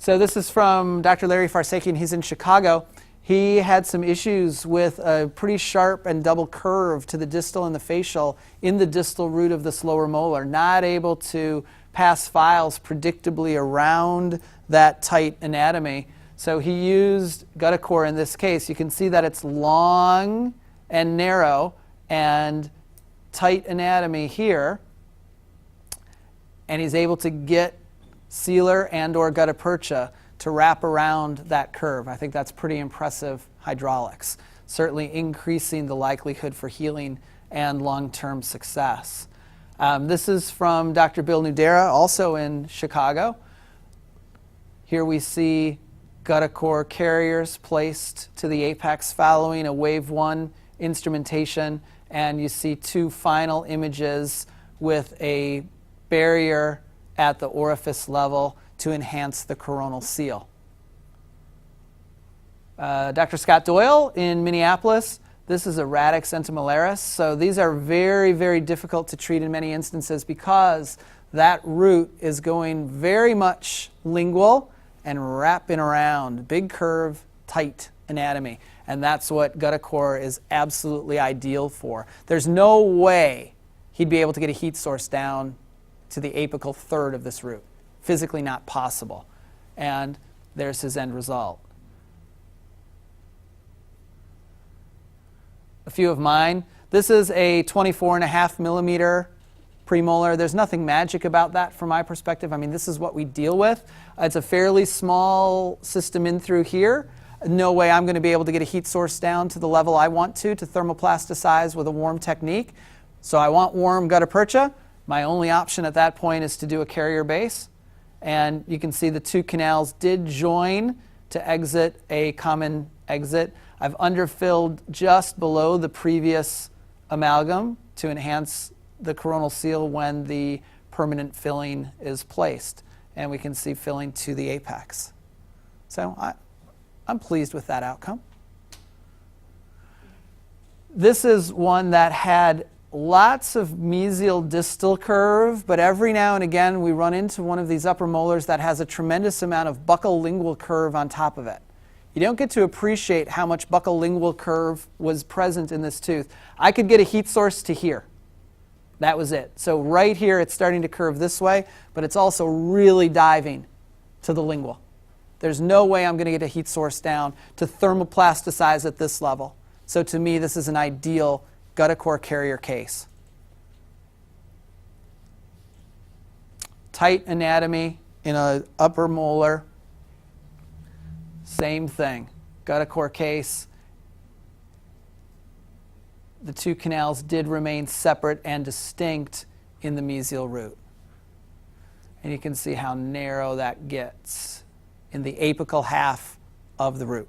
So this is from Dr. Larry Farsakian. He's in Chicago. He had some issues with a pretty sharp and double curve to the distal and the facial in the distal root of this lower molar, not able to pass files predictably around that tight anatomy. So he used GuttaCore in this case. You can see that it's long and narrow and tight anatomy here. And he's able to get sealer and or gutta percha to wrap around that curve. I think that's pretty impressive hydraulics, certainly increasing the likelihood for healing and long-term success. This is from Dr. Bill Nudera, also in Chicago. Here we see GuttaCore carriers placed to the apex following a wave 1 instrumentation, and you see 2 final images with a barrier at the orifice level to enhance the coronal seal. Dr. Scott Doyle in Minneapolis, this is a radix entomolaris. So these are very, very difficult to treat in many instances because that root is going very much lingual and wrapping around, big curve, tight anatomy. And that's what GuttaCore is absolutely ideal for. There's no way he'd be able to get a heat source down to the apical third of this root. Physically not possible. And there's his end result. A few of mine. This is a 24.5 millimeter premolar. There's nothing magic about that from my perspective. I mean, this is what we deal with. It's a fairly small system in through here. No way I'm going to be able to get a heat source down to the level I want to thermoplasticize with a warm technique. So I want warm gutta percha. My only option at that point is to do a carrier base. And you can see the 2 canals did join to exit a common exit. I've underfilled just below the previous amalgam to enhance the coronal seal when the permanent filling is placed. And we can see filling to the apex. So I'm pleased with that outcome. This is one that had lots of mesial distal curve, but every now and again we run into one of these upper molars that has a tremendous amount of buccal lingual curve on top of it. You don't get to appreciate how much buccal lingual curve was present in this tooth. I could get a heat source to here. That was it. So right here it's starting to curve this way, but it's also really diving to the lingual. There's no way I'm going to get a heat source down to thermoplasticize at this level. So to me this is an ideal GuttaCore carrier case. Tight anatomy in an upper molar. Same thing. GuttaCore case. The 2 canals did remain separate and distinct in the mesial root. And you can see how narrow that gets in the apical half of the root.